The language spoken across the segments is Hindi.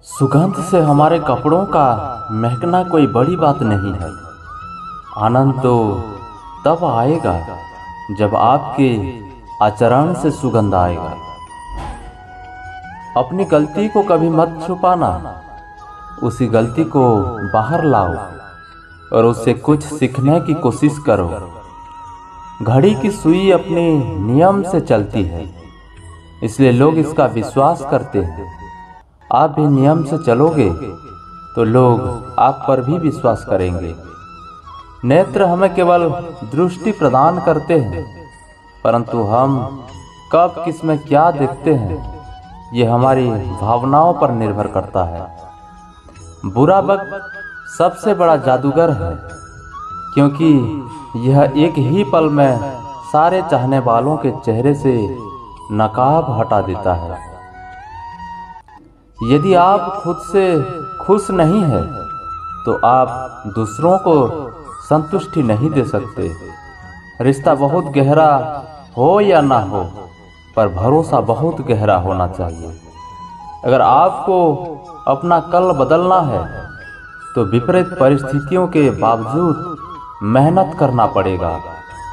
सुगंध से हमारे कपड़ों का महकना कोई बड़ी बात नहीं है। आनंद तो तब आएगा जब आपके आचरण से सुगंध आएगा। अपनी गलती को कभी मत छुपाना, उसी गलती को बाहर लाओ और उससे कुछ सीखने की कोशिश करो। घड़ी की सुई अपने नियम से चलती है, इसलिए लोग इसका विश्वास करते हैं। आप भी नियम से चलोगे तो लोग आप पर भी विश्वास करेंगे। नेत्र हमें केवल दृष्टि प्रदान करते हैं, परंतु हम कब किस में क्या देखते हैं ये हमारी भावनाओं पर निर्भर करता है। बुरा वक्त सबसे बड़ा जादूगर है, क्योंकि यह एक ही पल में सारे चाहने वालों के चेहरे से नकाब हटा देता है। यदि आप खुद से खुश नहीं हैं, तो आप दूसरों को संतुष्टि नहीं दे सकते। रिश्ता बहुत गहरा हो या ना हो, पर भरोसा बहुत गहरा होना चाहिए। अगर आपको अपना कल बदलना है, तो विपरीत परिस्थितियों के बावजूद मेहनत करना पड़ेगा।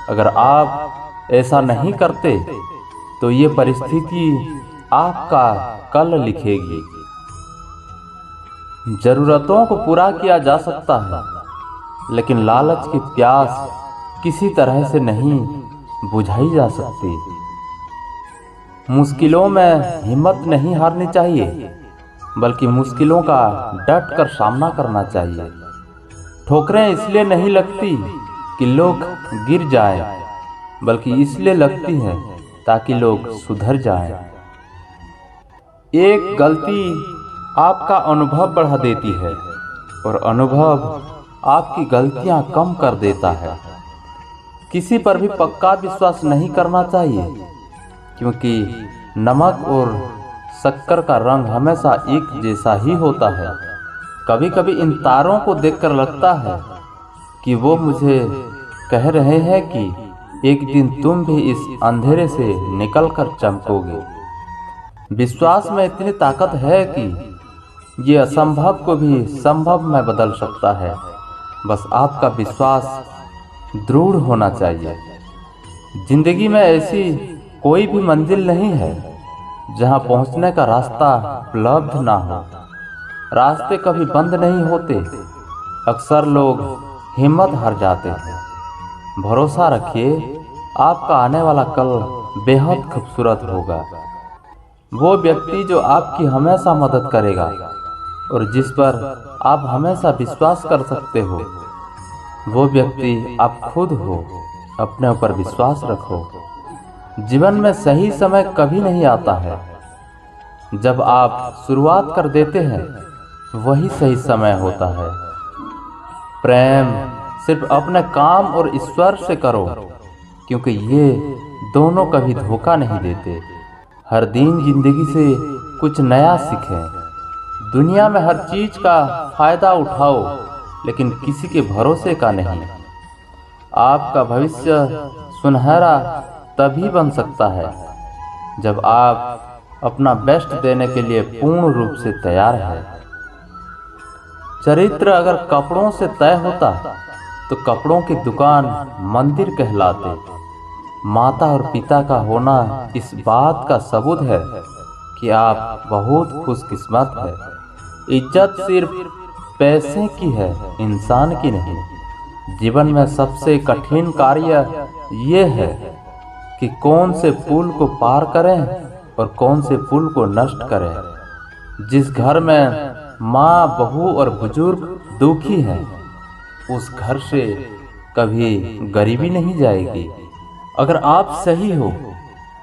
अगर आप ऐसा नहीं करते, तो ये परिस्थिति आपका कल लिखेगी। जरूरतों को पूरा किया जा सकता है, लेकिन लालच की प्यास किसी तरह से नहीं बुझाई जा सकती। मुश्किलों में हिम्मत नहीं हारनी चाहिए, बल्कि मुश्किलों का डट कर सामना करना चाहिए। ठोकरें इसलिए नहीं लगती कि लोग गिर जाएं, बल्कि इसलिए लगती हैं ताकि लोग सुधर जाएं। एक गलती आपका अनुभव बढ़ा देती है और अनुभव आपकी गलतियां कम कर देता है। किसी पर भी पक्का विश्वास नहीं करना चाहिए, क्योंकि नमक और शक्कर का रंग हमेशा एक जैसा ही होता है। कभी कभी इन तारों को देखकर लगता है कि वो मुझे कह रहे हैं कि एक दिन तुम भी इस अंधेरे से निकलकर चमकोगे। विश्वास में इतनी ताकत है कि ये असंभव को भी संभव में बदल सकता है। बस आपका विश्वास दृढ़ होना चाहिए। जिंदगी में ऐसी कोई भी मंजिल नहीं है जहां पहुंचने का रास्ता उपलब्ध ना हो। रास्ते कभी बंद नहीं होते। अक्सर लोग हिम्मत हार जाते हैं। भरोसा रखिए, आपका आने वाला कल बेहद खूबसूरत होगा। वो व्यक्ति जो आपकी हमेशा मदद करेगा और जिस पर आप हमेशा विश्वास कर सकते हो, वो व्यक्ति आप खुद हो। अपने ऊपर विश्वास रखो। जीवन में सही समय कभी नहीं आता है। जब आप शुरुआत कर देते हैं, वही सही समय होता है। प्रेम सिर्फ अपने काम और ईश्वर से करो, क्योंकि ये दोनों कभी धोखा नहीं देते। हर दिन जिंदगी से कुछ नया सीखें। दुनिया में हर चीज का फायदा उठाओ, लेकिन किसी के भरोसे का नहीं। आपका भविष्य सुनहरा तभी बन सकता है जब आप अपना बेस्ट देने के लिए पूर्ण रूप से तैयार हैं। चरित्र अगर कपड़ों से तय होता, तो कपड़ों की दुकान मंदिर कहलाते। माता और पिता का होना इस बात का सबूत है कि आप बहुत खुशकिस्मत हैं। इज्जत सिर्फ पैसे की है, इंसान की नहीं। जीवन में सबसे कठिन कार्य ये है कि कौन से पुल को पार करें और कौन से पुल को नष्ट करें। जिस घर में माँ, बहू और बुजुर्ग दुखी हैं, उस घर से कभी गरीबी नहीं जाएगी। अगर आप सही हो,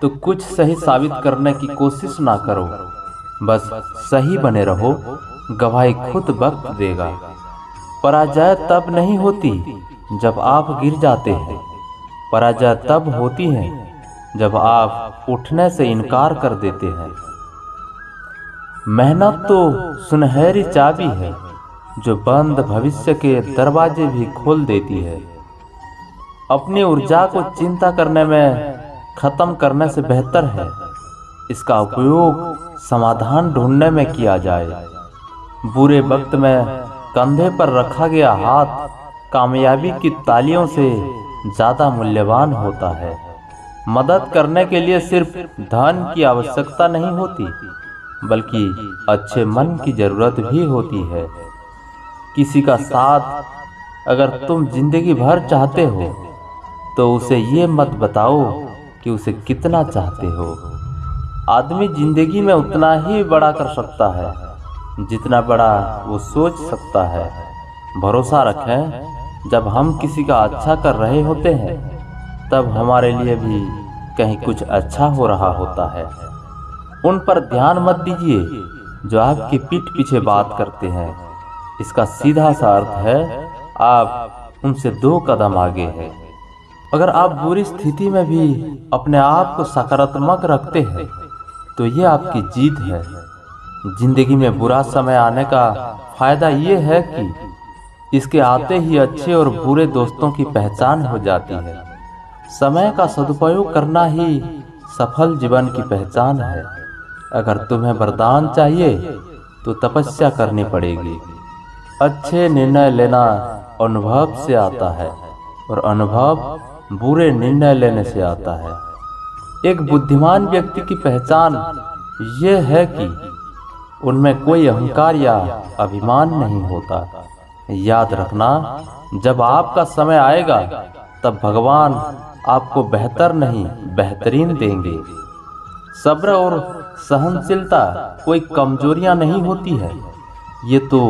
तो कुछ सही साबित करने की कोशिश ना करो। बस सही बने रहो। गवाही खुद वक्त देगा। पराजय तब नहीं होती जब आप गिर जाते हैं। पराजय तब होती है जब आप उठने से इनकार कर देते हैं। मेहनत तो सुनहरी चाबी है जो बंद भविष्य के दरवाजे भी खोल देती है। अपनी ऊर्जा को चिंता करने में खत्म करने से बेहतर है इसका उपयोग समाधान ढूंढने में किया जाए। बुरे वक्त में कंधे पर रखा गया हाथ कामयाबी की तालियों से ज्यादा मूल्यवान होता है। मदद करने के लिए सिर्फ धन की आवश्यकता नहीं होती, बल्कि अच्छे मन की जरूरत भी होती है। किसी का साथ अगर तुम जिंदगी भर चाहते हो तो उसे ये मत बताओ कि उसे कितना चाहते हो। आदमी जिंदगी में उतना ही बड़ा कर सकता है जितना बड़ा वो सोच सकता है। भरोसा रखें, जब हम किसी का अच्छा कर रहे होते हैं तब हमारे लिए भी कहीं कुछ अच्छा हो रहा होता है। उन पर ध्यान मत दीजिए जो आपकी पीठ पीछे बात करते हैं। इसका सीधा सा अर्थ है आप उनसे 2 कदम आगे हैं। अगर आप बुरी स्थिति में भी अपने आप को सकारात्मक रखते हैं तो ये आपकी जीत है। जिंदगी में बुरा समय आने का फायदा ये है कि इसके आते ही अच्छे और बुरे दोस्तों की पहचान हो जाती है। समय का सदुपयोग करना ही सफल जीवन की पहचान है। अगर तुम्हें वरदान चाहिए तो तपस्या करनी पड़ेगी। अच्छे निर्णय लेना अनुभव से आता है और अनुभव बुरे निर्णय लेने से आता है। एक बुद्धिमान व्यक्ति की पहचान यह है कि उनमें कोई अहंकार या अभिमान नहीं होता। याद रखना, जब आपका समय आएगा तब भगवान आपको बेहतर नहीं बेहतरीन देंगे। सब्र और सहनशीलता कोई कमजोरियां नहीं होती है, ये तो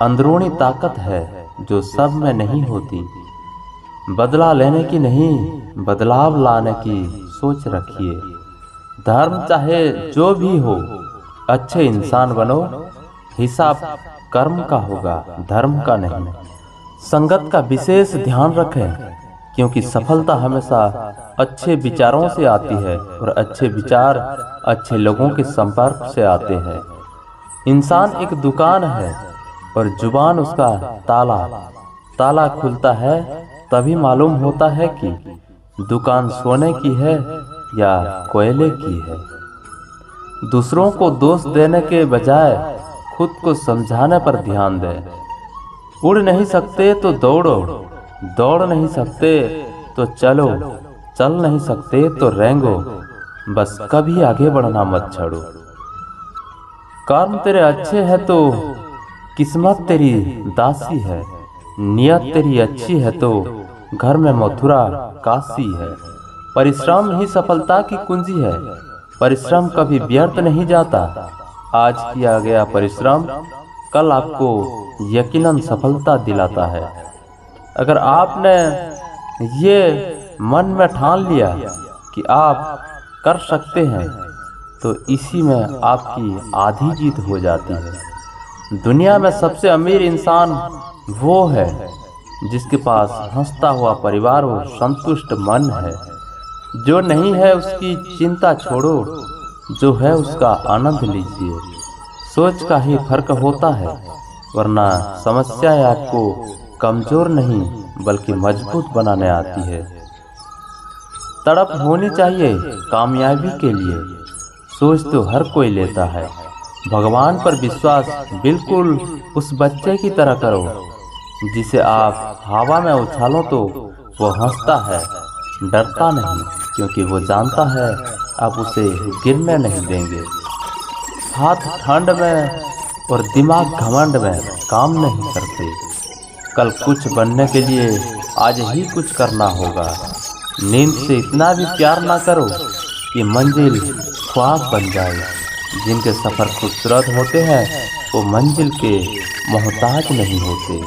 अंदरूनी ताकत है जो सब में नहीं होती। बदला लेने की नहीं, बदलाव लाने की सोच रखिए। धर्म चाहे जो भी हो, अच्छे इंसान बनो। हिसाब कर्म का होगा, धर्म का नहीं। संगत का विशेष ध्यान रखें, क्योंकि सफलता हमेशा अच्छे विचारों से आती है और अच्छे विचार अच्छे लोगों के संपर्क से आते हैं। इंसान एक दुकान है और जुबान उसका ताला। ताला खुलता है तभी मालूम होता है कि दुकान सोने की है या कोयले की है। दूसरों को दोष देने के बजाय खुद को समझाने पर ध्यान दें। उड़ नहीं सकते तो दौड़ो, दौड़ नहीं सकते तो चलो, चल नहीं सकते तो रेंगो, बस कभी आगे बढ़ना मत छोड़ो। कर्म तेरे अच्छे है तो किस्मत तेरी दासी है। नियत तेरी अच्छी है तो घर में मथुरा काशी है। परिश्रम ही सफलता की कुंजी है। परिश्रम कभी व्यर्थ नहीं जाता। आज किया गया परिश्रम कल आपको यकीनन सफलता दिलाता है। अगर आपने ये मन में ठान लिया कि आप कर सकते हैं तो इसी में आपकी आधी जीत हो जाती है। दुनिया में सबसे अमीर इंसान वो है जिसके पास हंसता हुआ परिवार और संतुष्ट मन है। जो नहीं है उसकी चिंता छोड़ो, जो है उसका आनंद लीजिए। सोच का ही फर्क होता है, वरना समस्याएं आपको कमजोर नहीं बल्कि मजबूत बनाने आती है। तड़प होनी चाहिए कामयाबी के लिए। सोच तो हर कोई लेता है। भगवान पर विश्वास बिल्कुल उस बच्चे की तरह करो जिसे आप हवा में उछालो तो वो हंसता है, डरता नहीं, क्योंकि वो जानता है आप उसे गिरने नहीं देंगे। हाथ ठंड में और दिमाग घमंड में काम नहीं करते। कल कुछ बनने के लिए आज ही कुछ करना होगा। नींद से इतना भी प्यार ना करो कि मंजिल ख्वाब बन जाए। जिनके सफ़र खूबसूरत होते हैं वो मंजिल के मोहताज नहीं होते।